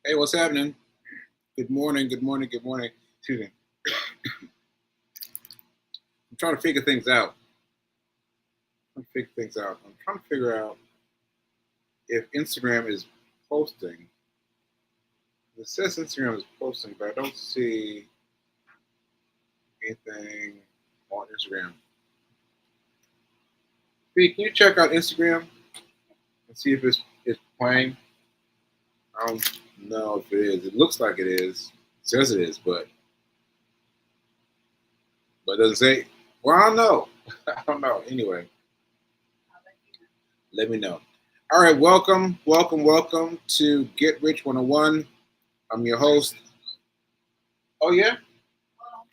Hey, what's happening? Good morning, good morning, good morning. Excuse me. I'm trying to figure things out. I'm trying to figure out if Instagram is posting. It says Instagram is posting, but I don't see anything on Instagram. Hey, can you check out Instagram and see if it's playing? I don't know if it is. It looks like it is. It says it is, but it doesn't say. Well, I don't know. I don't know. Anyway, let me know. All right, welcome to Get Rich 101. I'm your host. Oh yeah? Well,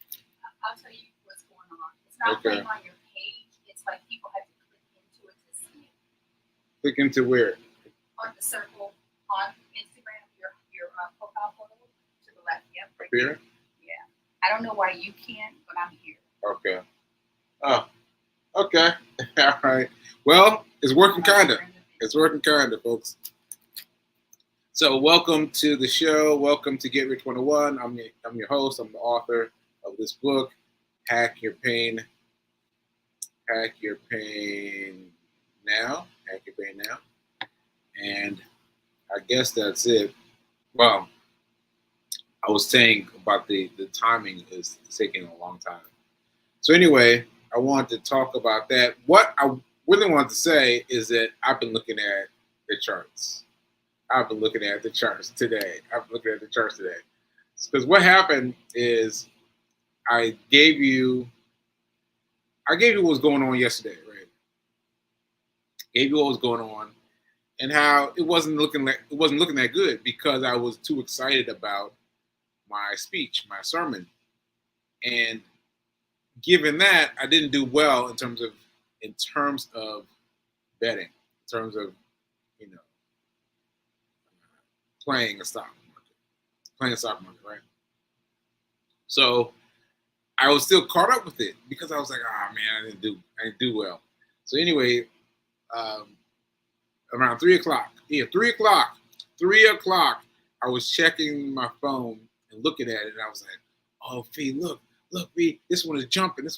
I'll tell you what's going on. It's not Okay. playing on your page. It's like people have to click into it to see it. Click into where? On the circle on Instagram, your profile photo to the left. Yep, Up right here? Yeah. I don't know why you can't, but I'm here. Okay. Oh, okay. All right. Well, it's working kinda. It's working kinda, folks. So welcome to the show. Welcome to Get Rich 101. I'm your host. I'm the author of this book, Hack Your Pain. Hack Your Pain Now. Hack Your Pain Now. And I guess that's it. Well, I was saying about the timing is taking a long time. So anyway, I wanted to talk about that. What I really wanted to say is that I've been looking at the charts. I've been looking at the charts today. Because what happened is I gave you what was going on yesterday, right? Gave you what was going on and how it wasn't looking that good because I was too excited about my speech, my sermon. And given that, I didn't do well in terms of betting, in terms of, you know, playing a stock market, right? So I was still caught up with it because I was like, oh man, I didn't do well. So anyway, around 3:00, 3:00, I was checking my phone and looking at it, and I was like, oh, Fee, look, Fee, this one's jumping.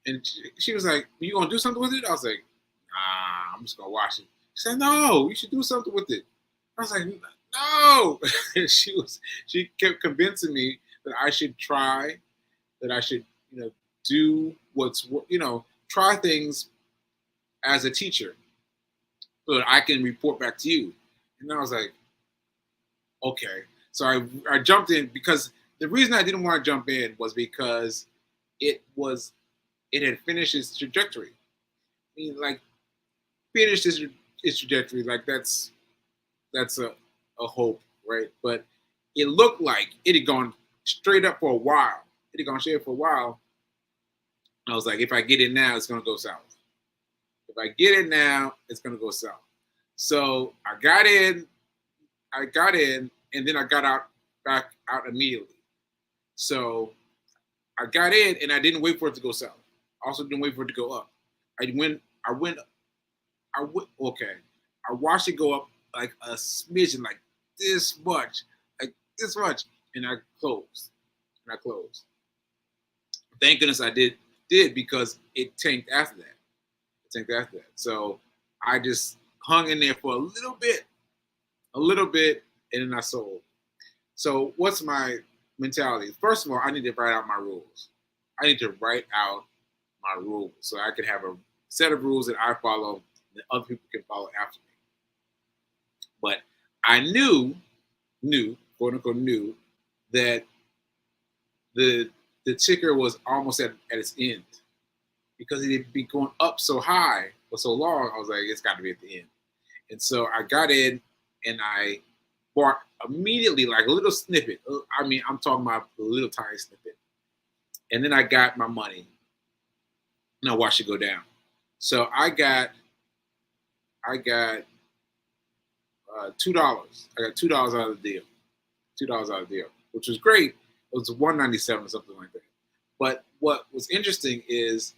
And she was like, you gonna do something with it? I was like, nah, I'm just gonna watch it. She said, no, you should do something with it. I was like, no. She kept convincing me that I should try, that I should, do try things as a teacher so that I can report back to you. And I was like, okay. So I jumped in because the reason I didn't want to jump in was because it had finished its trajectory. I mean, like, finished its trajectory, like that's a hope, right? But it looked like it had gone straight up for a while. I was like, if I get in now, it's gonna go south. If I get in now, it's gonna go south. So I got in, and then I got back out immediately. So I got in, and I didn't wait for it to go south. I also didn't wait for it to go up. Okay. I watched it go up like a smidgen, like this much, and I closed. Thank goodness I did because it tanked after that. So I just hung in there for a little bit, and then I sold. So what's my mentality? First of all, I need to write out my rules. So I can have a set of rules that I follow that other people can follow after me. But I knew, quote unquote, knew that the ticker was almost at its end because it had been going up so high for so long. I was like, it's got to be at the end. And so I got in and I bought immediately, like a little snippet. I mean, I'm talking about a little tiny snippet. And then I got my money and I watched it go down. So I got $2. I got $2 out of the deal. Which was great. It was $1.97 or something like that. But what was interesting is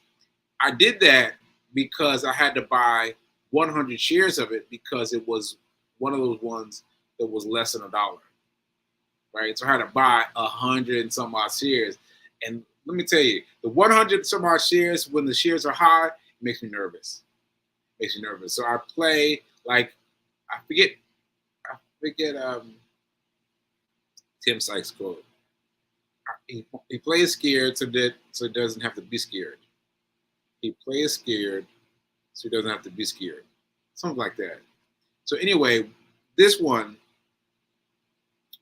I did that because I had to buy 100 shares of it because it was one of those ones that was less than $1, right? So I had to buy 100 and some odd shares. And let me tell you, the 100 some odd shares, when the shares are high, it makes me nervous. Makes me nervous. So I play like I forget Tim Sykes' quote. He plays scared so he doesn't have to be scared. He plays scared so he doesn't have to be scared. Something like that. So anyway, this one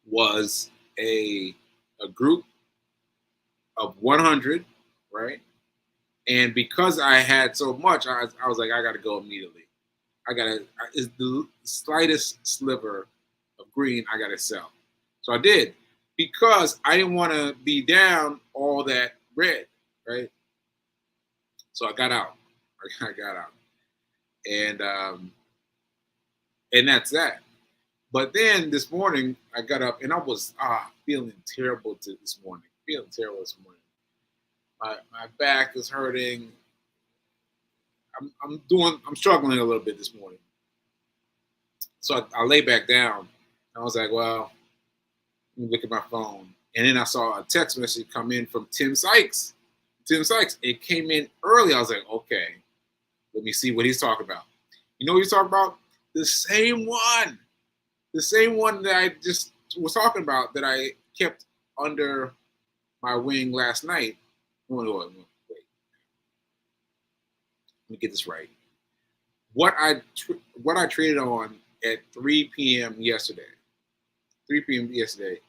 was a group of 100, right? And because I had so much, I was like, I got to go immediately. Is the slightest sliver of green, I got to sell. So I did because I didn't want to be down all that red, right? So I got out. I got out, and that's that. But then this morning I got up and I was feeling terrible this morning. Feeling terrible this morning. My back is hurting. I'm struggling a little bit this morning. So I lay back down. I was like, well, let me look at my phone. And then I saw a text message come in from Tim Sykes. Tim Sykes. It came in early. I was like, okay, let me see what he's talking about. You know what he's talking about? The same one. The same one that I just was talking about that I kept under my wing last night. Wait. Let me get this right. What I traded on at 3 p.m. yesterday. 3 p.m. yesterday,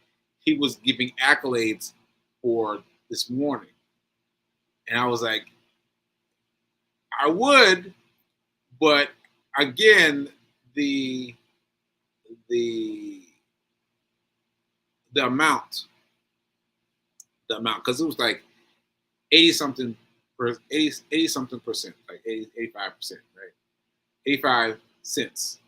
he was giving accolades for this morning. And I was like, I would, but again, the amount, because it was like 80 something percent, like 85%, right? 85 cents.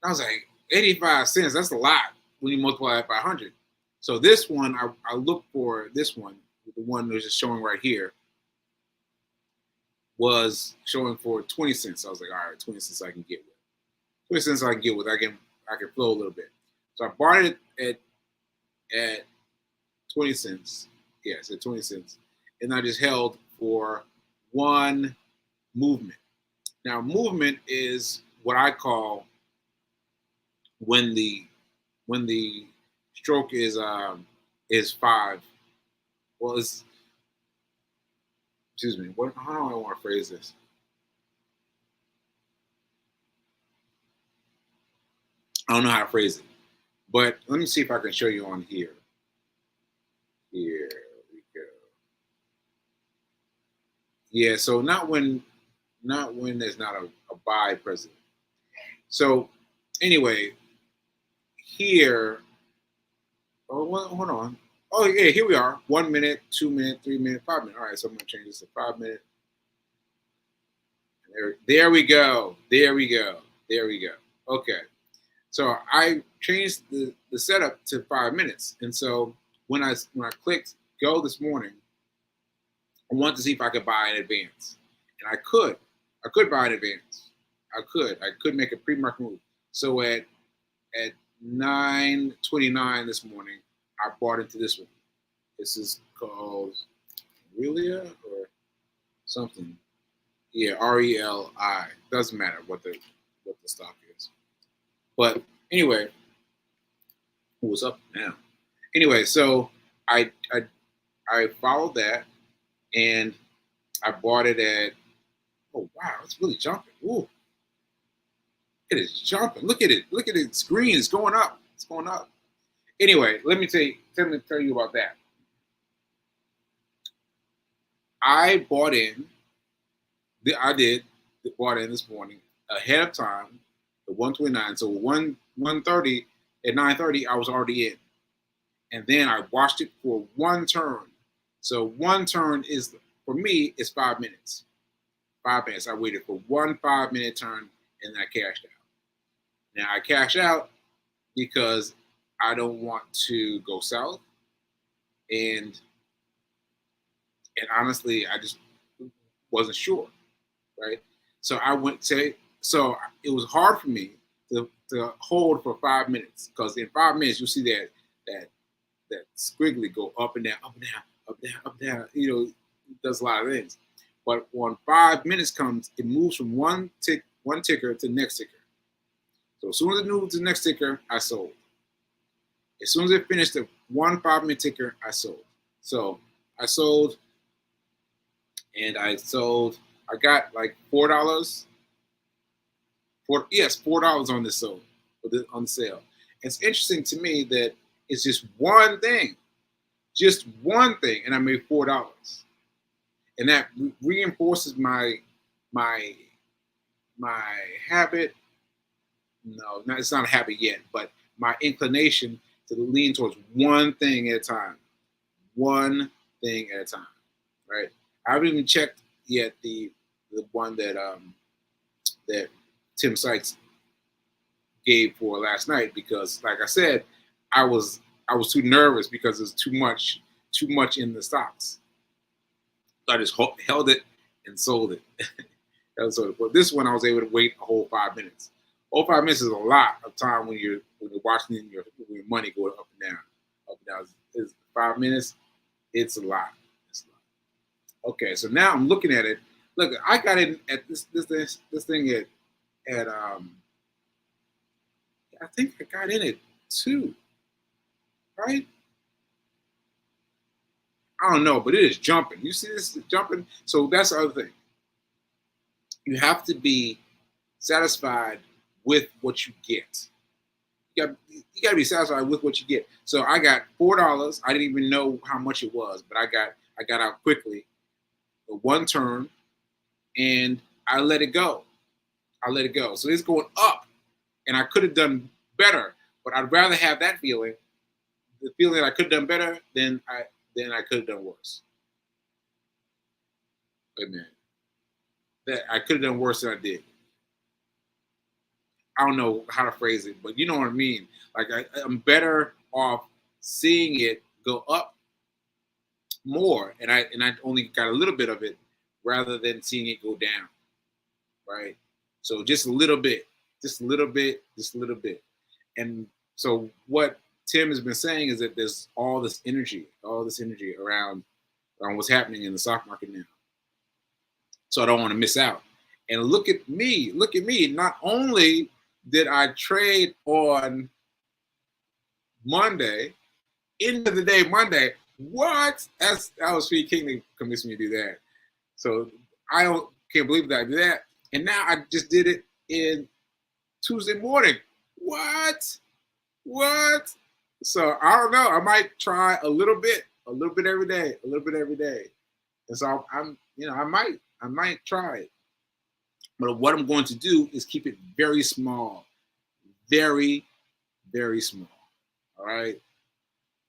I was like, 85 cents, that's a lot when you multiply it by 100. So this one, I looked for this one, the one that was just showing right here, was showing for 20 cents. I was like, all right, 20 cents I can get with. 20 cents I can get with. I can flow a little bit. So I bought it at 20 cents. Yes, at 20 cents. And I just held for one movement. Now, movement is what I call when the stroke is 5. Well, it's, excuse me. How do I want to phrase this? I don't know how to phrase it, but let me see if I can show you on here. Here we go. Yeah, so not when there's not a buy present. So anyway, here. Oh, well, hold on. Oh yeah, here we are. 1 minute, 2 minute, 3 minute, 5 minute. All right, so I'm gonna change this to 5 minute. There we go. There we go. There we go. Okay. So I changed the setup to 5 minutes, and so when I clicked go this morning, I wanted to see if I could buy in advance, and I could buy in advance. I could make a pre-market move. So at 9:29 this morning, I bought into this one. This is called Relia or something. Yeah, RELI. Doesn't matter what the stock is. But anyway, what's up now? Anyway, so I followed that and I bought it at, oh wow, it's really jumping. Ooh. It is jumping. Look at it. Look at its green. It's going up. It's going up. Anyway, let me tell you about that. I bought in. I bought in this morning ahead of time, the 129. So 130 at 9:30, I was already in, and then I watched it for one turn. So one turn is for me is 5 minutes. 5 minutes. I waited for one 5-minute turn, and then I cashed out. Now I cash out because I don't want to go south, and honestly, I just wasn't sure, right? So I went to. So it was hard for me to hold for 5 minutes, because in 5 minutes you'll see that squiggly go up and down, up and down, up and down, up and down. It does a lot of things. But when 5 minutes comes, it moves from one ticker to the next ticker. So as soon as it moved to the next ticker, I sold. As soon as it finished the 5 minute ticker, I sold. So I sold, and I got like $4. $4 on this sold on sale. It's interesting to me that it's just one thing, and I made $4, and that reinforces my habit. No, it's not a habit yet, but my inclination to lean towards one thing at a time. One thing at a time, right? I haven't even checked yet the one that Tim Sykes gave for last night, because, like I said, I was too nervous because there's too much in the stocks. So I just held it and sold it. But this one I was able to wait a whole 5 minutes. Whole 5 minutes is a lot of time when you're watching your money go up and down, up and down. It's 5 minutes. It's a lot. Okay, so now I'm looking at it. Look, I got in at this thing at I think I got in it 2, right? I don't know, but it is jumping. You see this jumping? So that's the other thing. You have to be satisfied with what you get. You got to be satisfied with what you get. So I got $4. I didn't even know how much it was, but I got out quickly, one turn, and I let it go. So it's going up, and I could have done better, but I'd rather have that feeling, the feeling that I could have done better than I could have done worse. Wait a minute. That I could have done worse than I did. I don't know how to phrase it, but you know what I mean. Like I'm better off seeing it go up more, and I only got a little bit of it, rather than seeing it go down. Right. So just a little bit. And so what Tim has been saying is that there's all this energy around what's happening in the stock market now. So I don't want to miss out. And look at me. Not only did I trade on Monday, end of the day Monday. What? That was Free King that convinced me to do that. So I can't believe that I did that. And now I just did it in Tuesday morning. What? So I don't know. I might try a little bit every day. And so I might try it. But what I'm going to do is keep it very small. Very, very small. All right.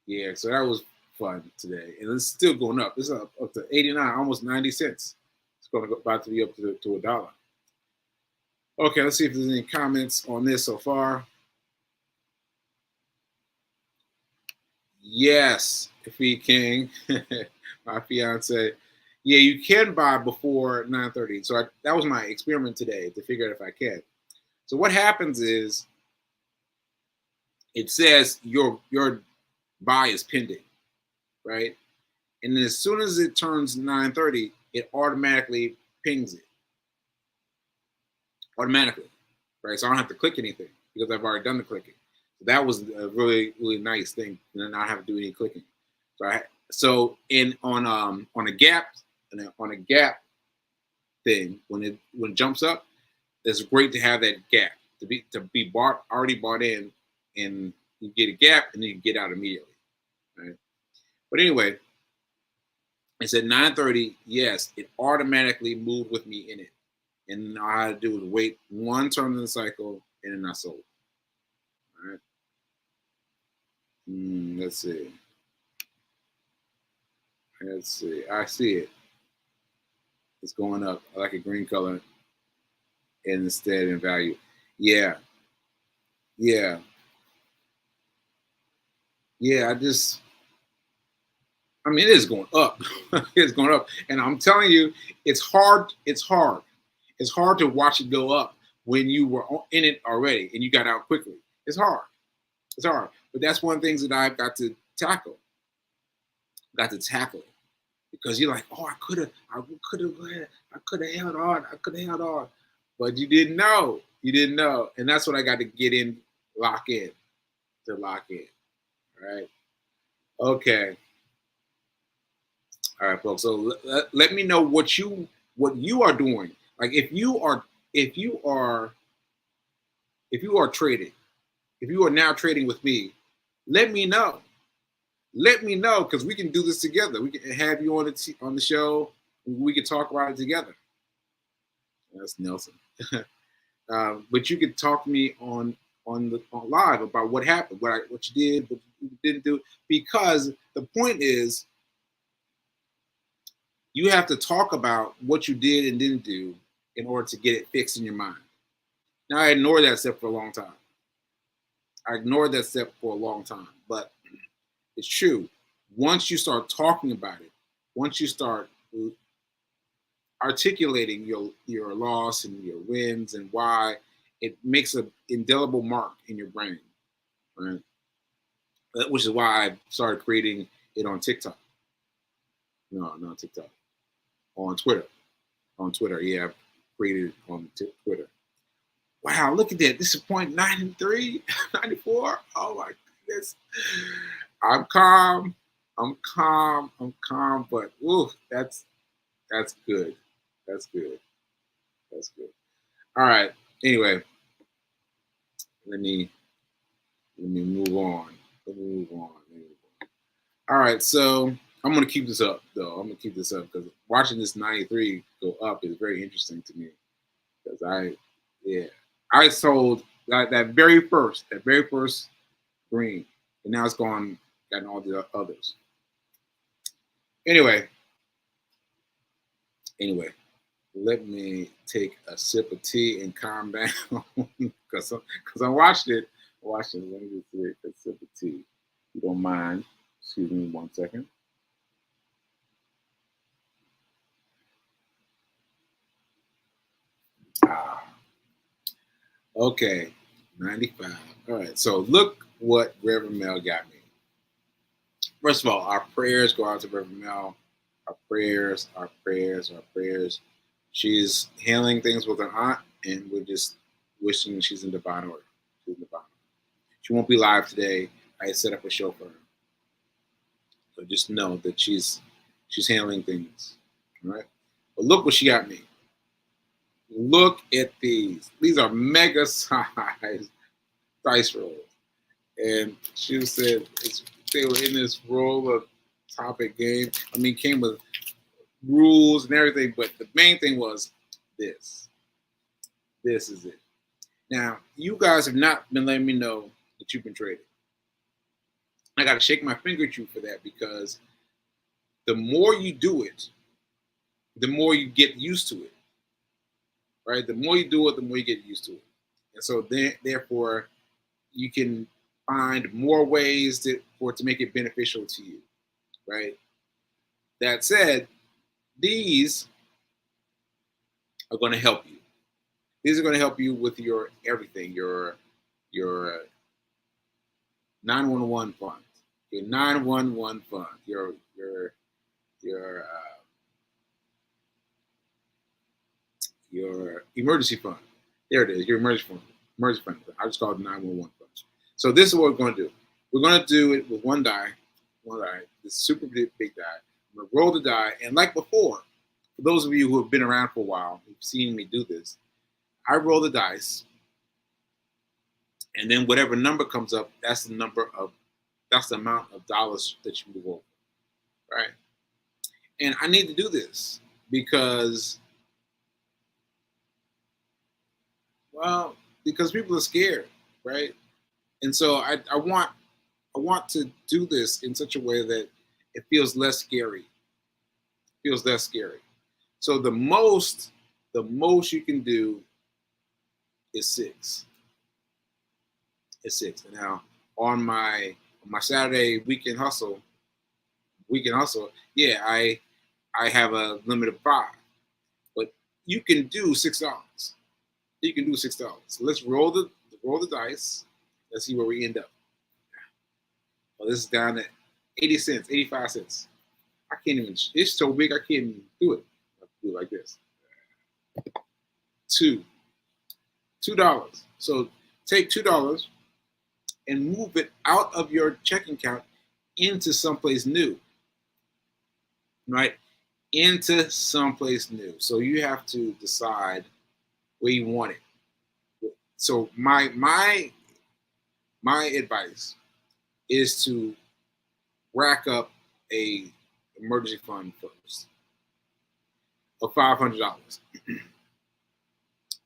Yeah, so that was fun today. And it's still going up. It's up to 89, almost 90 cents. It's about to be up to $1. Okay, let's see if there's any comments on this so far. Yes, Fee King, my fiance. Yeah, you can buy before 9:30. So that was my experiment today to figure out if I can. So what happens is it says your buy is pending, right? And then as soon as it turns 9:30, it automatically pings it. Automatically, right? So I don't have to click anything because I've already done the clicking. So that was a really, really nice thing, and then I don't have to do any clicking. So on a gap thing, when it jumps up, it's great to have that gap to be already bought in, and you get a gap and then you get out immediately, right? But anyway, it said 9:30. Yes, it automatically moved with me in it, and all I had to do was wait one turn in the cycle, and then I sold. All right. Let's see. I see it. It's going up. I like a green color instead in value. Yeah. It is going up. It's going up. And I'm telling you, it's hard to watch it go up. when you were in it already and you got out quickly. It's hard. It's hard. But that's one of the things that I've got to tackle. Got to tackle it. Because you're like, oh, I could have held on. I could have held on. But you didn't know. You didn't know. And that's what I got to get in, lock in. To lock in. All right. Okay. All right, folks. So let me know what you are doing. Like if you are trading, if you are now trading with me, let me know. Let me know because we can do this together. We can have you on the show. We can talk about it together. That's Nelson. But you could talk to me on live about what happened, what you did, what you didn't do. Because the point is, you have to talk about what you did and didn't do in order to get it fixed in your mind. Now, I ignored that step for a long time. But it's true. Once you start talking about it, once you start articulating your loss and your wins and why, it makes an indelible mark in your brain, right? Which is why I started creating it on TikTok. No, not TikTok. On Twitter. On Twitter, yeah, I've created it on Twitter. Wow, look at that. This is 0.93, 94. Oh my goodness. I'm calm, but ooh, that's good. That's good. All right. Anyway, let me move on. All right, so I'm gonna keep this up though. I'm gonna keep this up because watching this 93 go up is very interesting to me. Because I sold that very first green, and now it's gotten all the others. Anyway, let me take a sip of tea and calm down because I'm watching it. Let me just take a sip of tea. If you don't mind, excuse me 1 second. Okay, 95. All right, so look what Reverend Mel got me. First of all, our prayers go out to Reverend Mel. Our prayers. She's handling things with her aunt, and we're just wishing she's in divine order. She won't be live today. I set up a show for her. So just know that she's handling things. All right. But look what she got me. Look at these. These are mega size dice rolls. And she said they were in this roller topic game. I mean, came with rules and everything, but the main thing was this. This is it. Now, you guys have not been letting me know that you've been trading. I got to shake my finger at you for that because the more you do it, the more you get used to it. Right? The more you do it, the more you get used to it. And so therefore, you can find more ways for it to make it beneficial to you. Right? That said, these are going to help you. These are going to help you with your everything, your 911 funds, your 911 fund, your emergency fund. There it is, your emergency fund. I just call it 911 funds. So this is what we're going to do. We're going to do it with one die, this super big die. I'm going to roll the die, and like before, for those of you who have been around for a while, who've seen me do this, I roll the dice, and then whatever number comes up, that's the amount of dollars that you move over, right? And I need to do this because people are scared, right? And so I want to do this in such a way that it feels less scary. So the most you can do is 6. Now on my Saturday weekend hustle, yeah, I have a limit of 5, but you can do $6. you can do $6. So let's roll the dice. Let's see where we end up. Well, this is down at 80 cents, 85 cents. I can't even. It's so big I can't even do it. I have to do it like this. $2. So take $2 and move it out of your checking account into someplace new, right? Into someplace new. So you have to decide where you want it. So my advice is to rack up a emergency fund first of $500.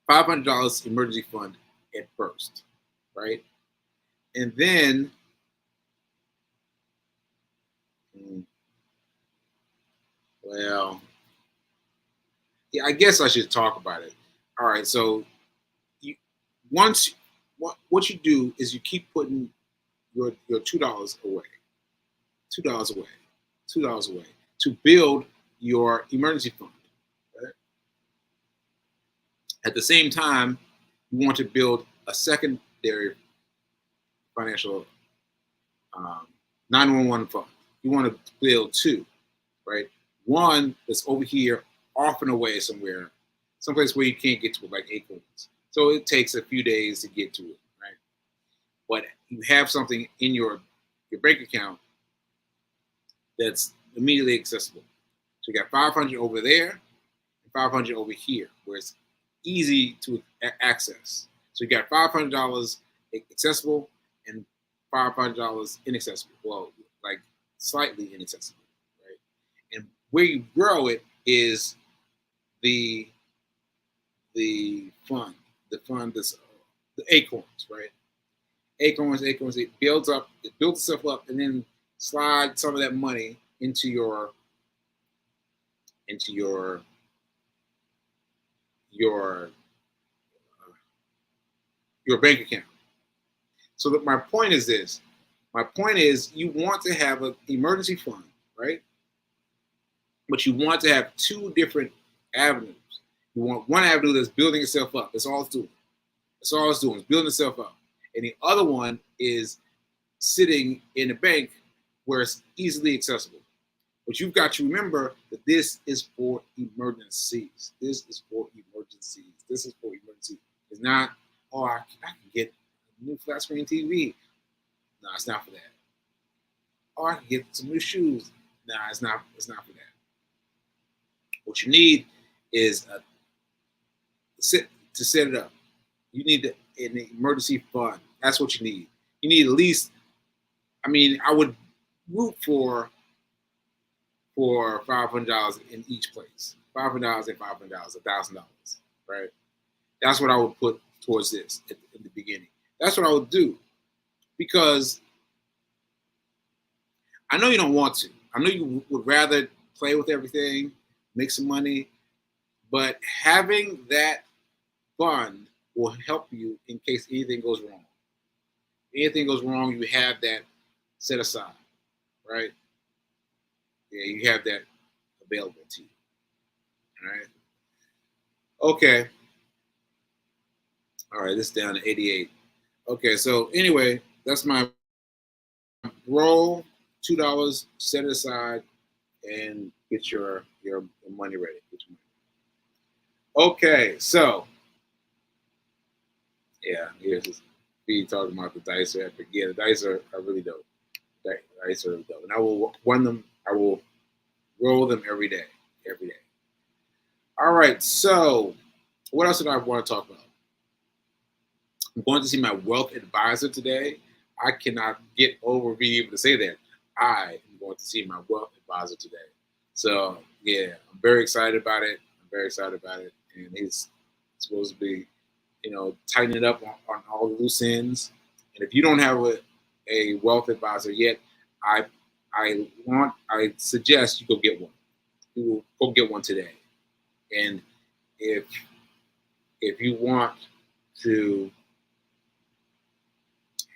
$500 emergency fund at first, right? And then well, yeah, I guess I should talk about it. All right, so you once what you do is you keep putting your $2 away, $2 away, $2 away to build your emergency fund. Right? At the same time, you want to build a secondary financial 911 fund. You want to build two, right? One that's over here, off and away somewhere, someplace where you can't get to it, like Acorns. So it takes a few days to get to it, right? But you have something in your bank account that's immediately accessible. So you got 500 over there and 500 over here, where it's easy to access. So you got $500 accessible and $500 inaccessible. Well, like slightly inaccessible, right? And where you grow it is the fund, that's the Acorns, right? Acorns. It builds itself up, and then slide some of that money into your your bank account. So that my point is this. My point is you want to have an emergency fund, right? But you want to have two different avenues. You want one avenue that's building itself up. That's all it's doing. That's all it's doing. It's building itself up. And the other one is sitting in a bank where it's easily accessible. But you've got to remember that this is for emergencies. This is for emergencies. This is for emergencies. It's not, oh, I can get a new flat screen TV. No, it's not for that. Oh, I can get some new shoes. No, it's not for that. What you need is to set it up. You need an emergency fund. That's what you need. You need at least, I would root for $500 in each place. $500 and $500, $1,000, right? That's what I would put towards this in the beginning. That's what I would do, because I know you don't want to. I know you would rather play with everything, make some money, but having that fund will help you in case anything goes wrong. If anything goes wrong, you have that set aside, right? Yeah, you have that available to you. All right. Okay. All right, this is down to 88. Okay, so anyway, that's my roll. $2, set it aside, and get your money ready. Okay, so yeah, here's this feed talking about the dice. I forget the dice are really dope. Dice are really dope, and I will run them. I will roll them every day. Every day. All right, so what else did I want to talk about? I'm going to see my wealth advisor today. I cannot get over being able to say that. I am going to see my wealth advisor today. So yeah, I'm very excited about it. And he's supposed to be, tightening up on all the loose ends. And if you don't have a wealth advisor yet, I suggest you go get one. You go get one today. And if you want to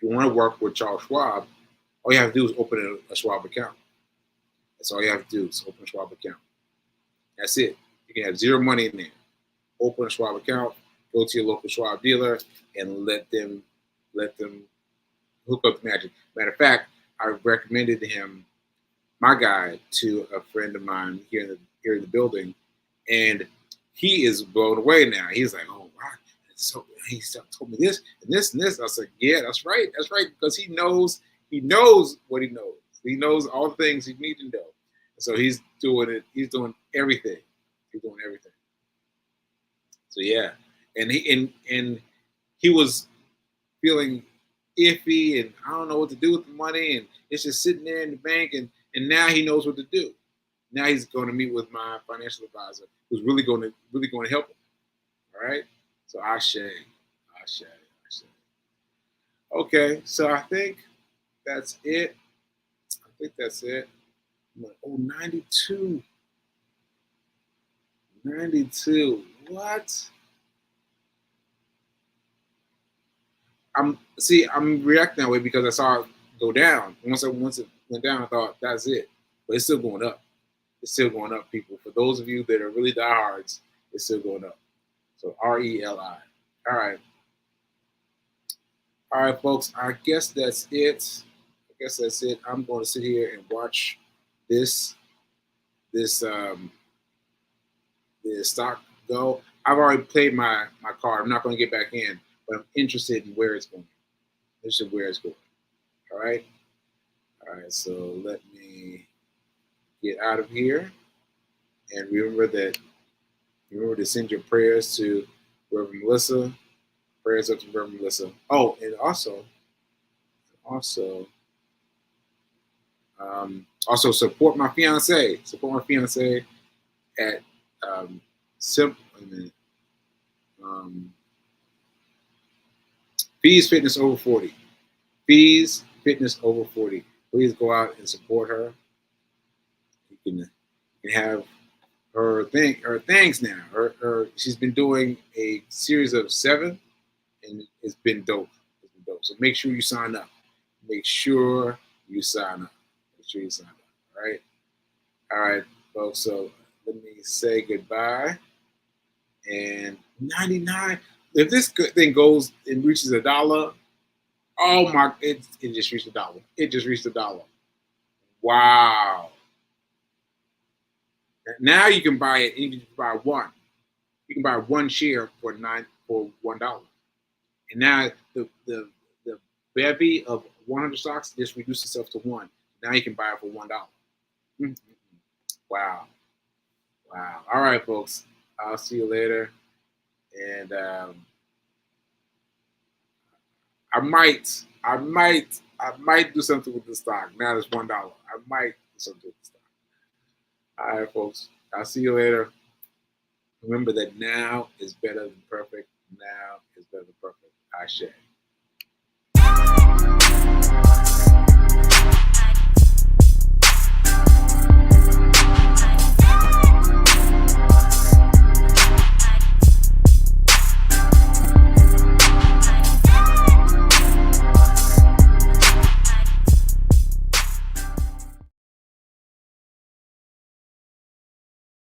work with Charles Schwab, all you have to do is open a Schwab account. That's all you have to do is open a Schwab account. That's it. You can have zero money in there. Open a Schwab account, go to your local Schwab dealer and let them hook up the magic. Matter of fact, I recommended my guy, to a friend of mine here in the building, and he is blown away now. He's like, "Oh wow!" So he told me this and this and this. I was like, "Yeah, that's right, because he knows what he knows. He knows all the things you need to know. So he's doing it. He's doing everything. He's doing everything. So yeah, and he was feeling iffy, and I don't know what to do with the money, and it's just sitting there in the bank, and now he knows what to do. Now he's going to meet with my financial advisor, who's really going to help him. All right. So Ashe. Okay, so I think that's it. Oh, 92. 92. What? I'm reacting that way because I saw it go down. Once it went down, I thought that's it. But it's still going up. It's still going up, people. For those of you that are really diehards, it's still going up. So RELI. All right. All right, folks. I guess that's it. I'm going to sit here and watch this stock go. I've already played my card. I'm not going to get back in, but I'm interested in where it's going. All right. All right. So let me get out of here, and remember to send your prayers to Reverend Melissa. Prayers up to Reverend Melissa. Oh, and also support my fiance. At Fees Fitness Over 40. Fees Fitness Over 40. Please go out and support her. You can have her things now. She's been doing a series of 7, and it's been dope. So make sure you sign up. All right. All right, folks. So let me say goodbye. And 99. If this thing goes and reaches $1, oh my! It just reached $1. It just reached $1. Wow. Now you can buy it. You can buy one. You can buy one share for $1. And now the bevy of 100 stocks just reduced itself to 1. Now you can buy it for $1. Mm-hmm. Wow. All right, folks. I'll see you later. And I might do something with the stock. Now it's $1. I might do something with the stock. All right, folks. I'll see you later. Remember that now is better than perfect. Ashe.